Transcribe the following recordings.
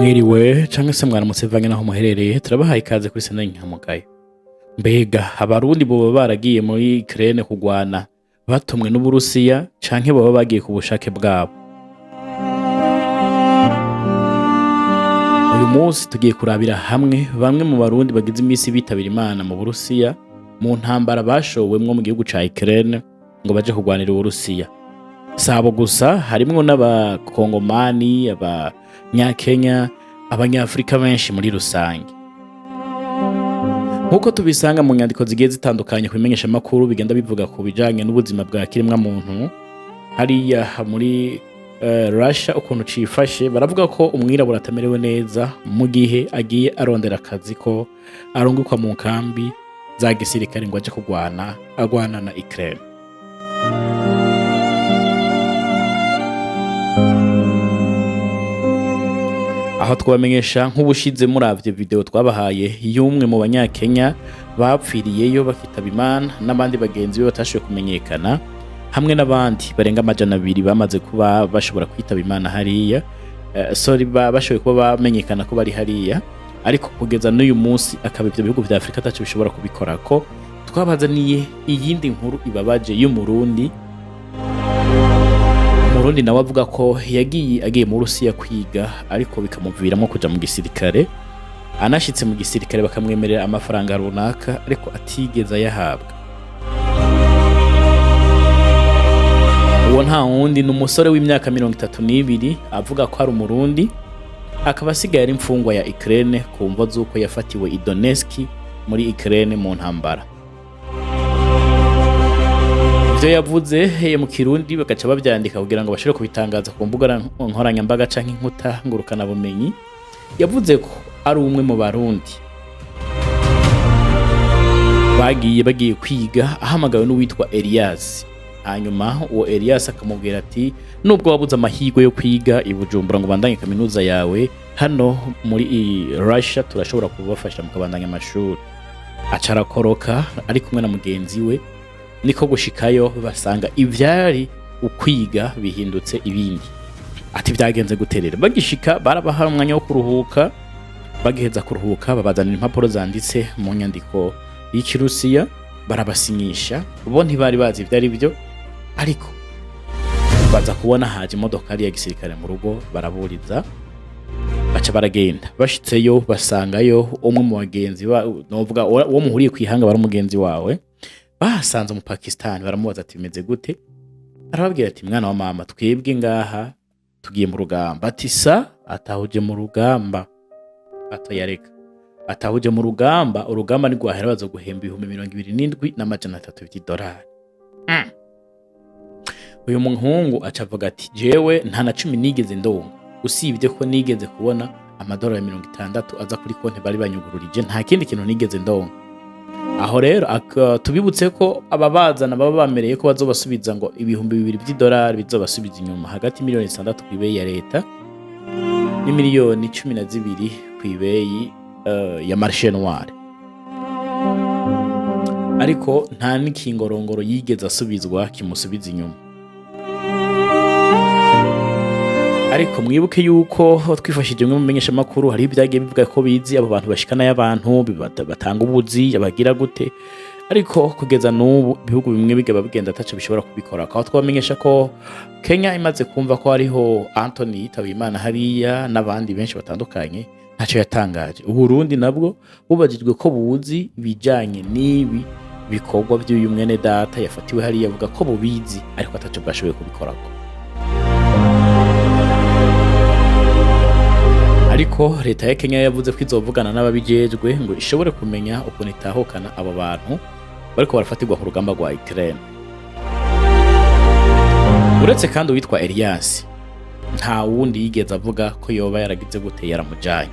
Mwiriwe canke se mwaramutse vange naho muherereye turabahaye ikaze kuri sena y'inkamugayo. Mbega abarundi boba baragiye muri Ukraine kugwana batumwe n'Uburusiya canke boba bagiye ku bushake bwabo? Uyu munsi tugiye kurabira hamwe bamwe mu barundi bagize imisi bitabira Imana mu Burusiya mu ntambara bashowemwo mu gihugu ca Ukraine ngo baje kugwanira Uburusiya. Sabo gusa harimwo n'abakongomani, abanyakenya, abanyafrika benshi muri rusange. Nkuko tubisanga mu nyandiko zigiye zitandukanye ku bimenyesha makuru bigenda bivuga ku bijanye n'ubuzima bwa kiremwa muntu hariya muri Russia ukuntu cifashe, baravuga ko umwirabura atamerewe neza mu gihe agiye arondera akazi ko arungikwa mu kambi za gisirikare ngo aje agwana na Ukraine. Aho twabamenyesha nk'ubushize muravye video twabahaye y'umwe mu banyakenya bapfiriyeyo bakitaba Imana n'abandi bagenzi be batashoboye kumenyekana hamwe n'abandi barenga 200 bamaze kuba bashobora kwitaba Imana hariya bashoboye kuba bamenyekana ko bari hariya, ariko kugeza n'uyu munsi akaba ivyo bihugu vya Afrika ataco bishobora kubikora ko. Twabazaniye iyindi nkuru ibabaje y'umurundi nawe avuga ko agiye mu Rusiya kwiga ariko bikamuviramo kuja mu gisirikare. Anashitse mu gisirikare bakamwemerera amafaranga runaka ariko atigeze ayahabwa. Uwo nta wundi n'umusore w'imyaka 32 avuga ko ari umurundi, akaba asigaye ari imfungwa ya Ukraine ku mvo z'uko yafatiwe i Donetsk muri Ukraine mu ntambara. Ivyo yavuze mu Kirundi bagaca bavyandika kugira ngo bashobore kubitangaza ku mbuga nkoranyambaga canke inkuta ngurukana bumenyi. Yavuze ko ari umwe mu barundi bagiye kwiga ahamagawe n'uwitwa Elias. Hanyuma uwo Elias akamubwira ati nubwo wabuze amahirwe yo kwiga i Bujumbura ngo bandanye kaminuza yawe hano muri Russia turashobora kubafasha mu kabandanya amashuri. Acarakoroka ari kumwe na mugenzi we, niko gushikayo basanga ivyari ukwiga bihindutse ibindi. Ati vyagenze guterera bagishika barabaha umwanya wo kuruhuka, bagiheza kuruhuka babazanira impapuro zanditse mu nyandiko y'Ikirusiya barabasinyisha. Bo ntibari bazi ivyari byo, ariko baza kubona haje imodoka ya gisirikare mu rugo baraburiza baca baragenda. Bashitseyo basangayo umwe mu bagenzi novuga uwo muhuriye kwihanga bari umugenzi wawe. Basanze mu Pakistan baramubaza ati bimeze gute? Arababwira ati mwana wa mama twebwe ngaha tugiye mu rugamba. Ati sa atahuje mu rugamba, atoyareka atahuje mu rugamba. Urugamba ni gwahera bazo guhemba 27,300 $. Uyu muhungu acavuga ati jewe nta na 10 nigeze ndonga, usibye ko nigeze kubona $60 aza kuri konti bari banyugururije, nta kindi kintu nigeze ndonga. Aho rero tubibutse ko ababazana baba bamereye ko bazobasubiza ngo $2,000 bizobasubiza inyuma hagati $6,000 kwibeyi ya leta ni $12,000 kwibeyi ya marché noir. Ariko nta n'ikingorongoro yigeze asubizwa kimusubiza inyuma. Ariko mwibuke yuko twifashije mu menyesha makuru hari ibyagiye bivuga ko bizi abo bantu bashikana y'abantu batanga ubuzi yabagira gute, ariko kugeza n'ubu bihugu bimwe bigaba bigenda ataco bishobora kubikora. Aho twamenyesha ko Kenya imaze kumva ko hariho Anthony yitabiye Imana hariya n'abandi benshi batandukanye, ntaco yatangaje. Uburundi nabwo bubajijwe ko buzi bijanye n'ibi bikorwa by'uyu mwene data yafatiwe hariya, avuga ko bubizi ariko ataco bwashoboye kubikorako. Ariko leta ya Kenya yavuze ko izovugana n'ababijejwe ngo ishobore kumenya ukuntu itahukana abo bantu bariko barafatirwa ku rugamba rwa Ukraine. Uretse kandi uwitwa Elias nta wundi yigeze avuga ko yoba yaragize gute yaramujanye.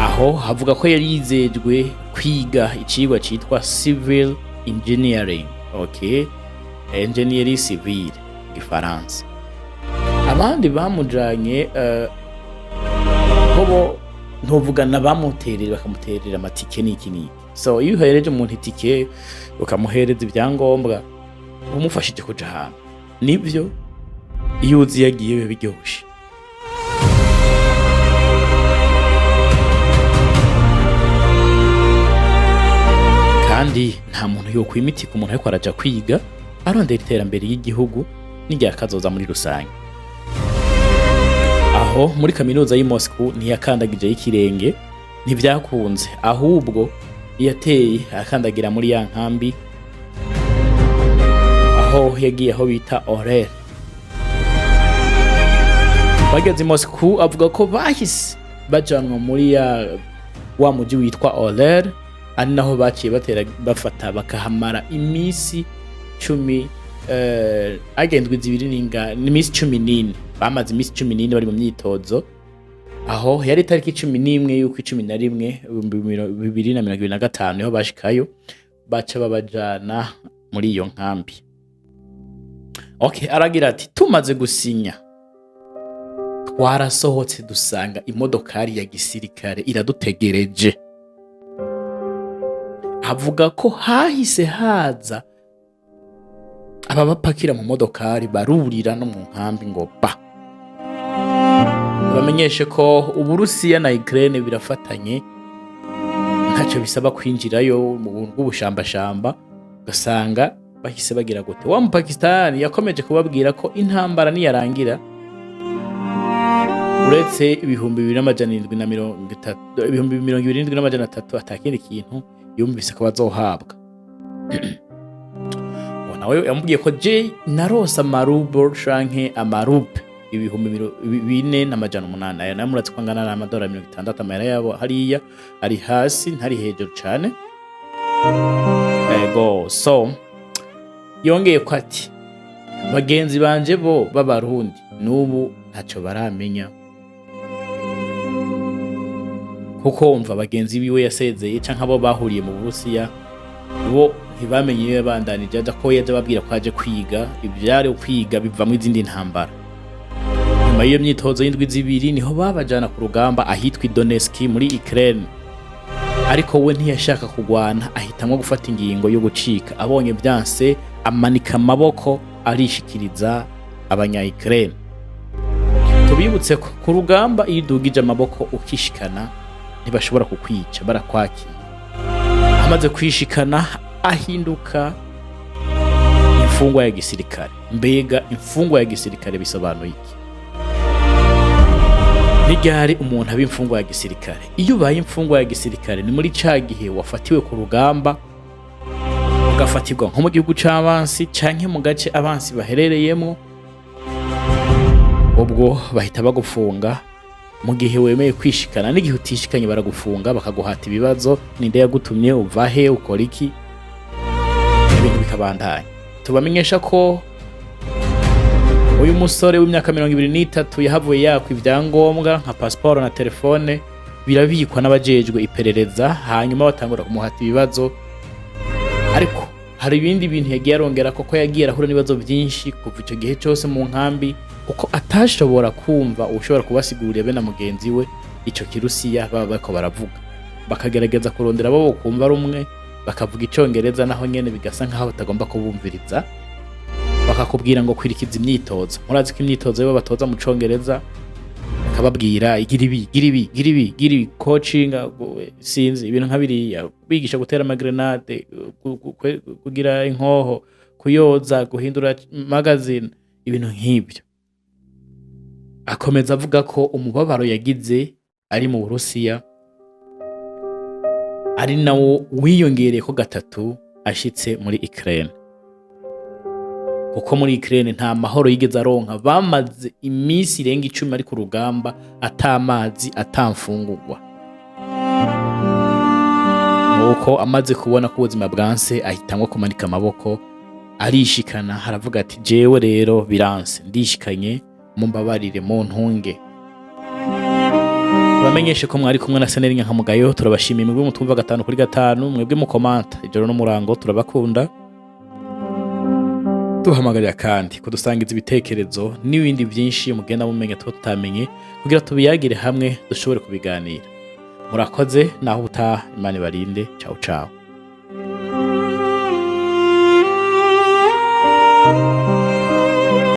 Aho havuga ko yari yizejwe kwiga icigwa citwa civil engineering, engineering civil Gifaransa. Abandi bamujanye hobo ntovugana bamuterera bakamuterera amatike n'iki. So iyo uhereje umuntu itike ukamuhereza ibyangombwa umufashije kuja hantu, nivyo iyo uzi yagiye biba biryoshe. Kandi nta muntu yokwimitika umuntu ariko araja kwiga arondera iterambere y'igihugu n'irya kazoza muri rusange. Aho muri kaminuza y'i Moscow ntiyakandagije y'ikirenge ntivyakunze, ahubwo yateye akandagira muri ya nkambi aho yagiye aho bita Orel. Bageze i Moscow avuga ko bahise bajanwa muri wa muji witwa Orel, ari naho baciye bafata bakahamara imisi 10 agendwe zibiri n'imisi 14. Bamaze imisi 14 bari mu myitozo, aho yari tariki 11 y'uko 11 2025 niho bashikayo baca babajana muri iyo nkambi. Okay, aragira ati tumaze gusinya twarasohotse dusanga imodokari ya gisirikare iradutegereje. Avuga ko hahise haza aba bapakira mu modokari barurira no mu nkambi ngo ba bamenyeshe ko Uburusiya na Ukraine birafatanye, ntacyo bisaba kwinjirayo mu buntu bw'ubushambashamba. Gasanga bahise bagira gute, wa mu Pakistan yakomeje kubabwira ko intambara niyarangira uretse 2730 atakindi kintu yumvise ko bazohabwa. Nawe yamubwiye ko je narosa amaruble canke amarupe 4,800 aya namuratse kwangana na $60 amahera yabo hariya ari hasi ntari hejuru cyane. Ego so yongeye ko ati bagenzi banje bo b'Abarundi n'ubu ntacyo baramenya, kuko umva bagenzi biwe yasezeye canke abo bahuriye mu Burusiya bo ntibamenye iyo yabandanije aja ko yaje babwira ko aje kwiga. Ivyari kwiga bivamwe izindi ntambara. Nyuma y'iyo myitozo y'indwi zibiri niho babajana ku rugamba ahitwa Donetsk muri Ukraine, ariko we ntiyashaka kugwana, ahitamwo gufata ingingo yo gucika. Abonye byanse amanika amaboko arishikiriza abanya-Ukraine. Tubibutse ko ku rugamba iyo udugije amaboko ukishikana ntibashobora kukwica, barakwakira. Amaze kwishikana ahinduka imfungwa ya gisirikare. Mbega imfungwa ya gisirikare bisobanuye iki? Nigari umuntu aba imfungwa ya gisirikare. Iyo ubaye imfungwa ya gisirikare ni muri ca gihe wafatiwe ku rugamba, ugafatirwa nko mu gihugu c'abansi canke mu gace abansi baherereyemo, ubwo bahita bagufunga. Mu gihe wemeye kwishikana n'igihe utishikanye baragufunga bakaguhata ibibazo, ninde yagutumye, uvahe, ukora iki, ibintu bikabandanya. Tubamenyesha ko uyu musore w'imyaka 23 yahavuye yakwa ivyangombwa nka passport na telefone, birabikwa n'abajejwe iperereza, hanyuma batangura kumuhata ibibazo. Ariko hari ibindi bintu yagiye arongera koko yagiye arahura n'ibibazo byinshi kuva icyo gihe cyose mu nkambi, kuko atashobora kumva ushobora kubasigurira be na mugenzi we icyo Kirusiya baba bako baravuga. Bakagerageza kurondera abo kumva rumwe, bakavuga icongereza naho nyene bigasa nkaho batagomba kubumviriza. Bakakubwira ngo kwirikiza imyitozo. Murazi ko imyitozo yo batoza mu congereza, bakababwira igiribi coaching sinzi ibintu nkabiriya, bigisha gutera amagrenade, kugira inkoho, kuyoza, guhindura magazine, ibintu nk'ibyo. Akomeza avuga ko umubabaro yagize ari mu Burusiya ari nawo wiyongereye ko gatatu ashitse muri Ukraine, kuko muri Ukraine nta mahoro yigeze aronka. Bamaze imisi irenga 10 ari ku rugamba, atamazi, atamfungurwa. Nuko amaze kubona ko ubuzima bwanse ahitamwo kumanika amaboko arishikana, haravuga ati jewe rero biranse, ndishikanye, mumbabarire mu ntunge. Bamenyeshe ko mwari kumwe na Seneri Nyankamugayo. Turabashimiye mwebwe mutumva 5/5, mwebwe mu comment ijoro no murango, turabakunda. Tuhamagarira kandi kudusangiza ibitekerezo n'ibindi byinshi mugenda mumenya tutamenye, kugira tubiyagire hamwe dushobore kubiganira. Murakoze naho utaha, Imana ibarinde. Ciao ciao.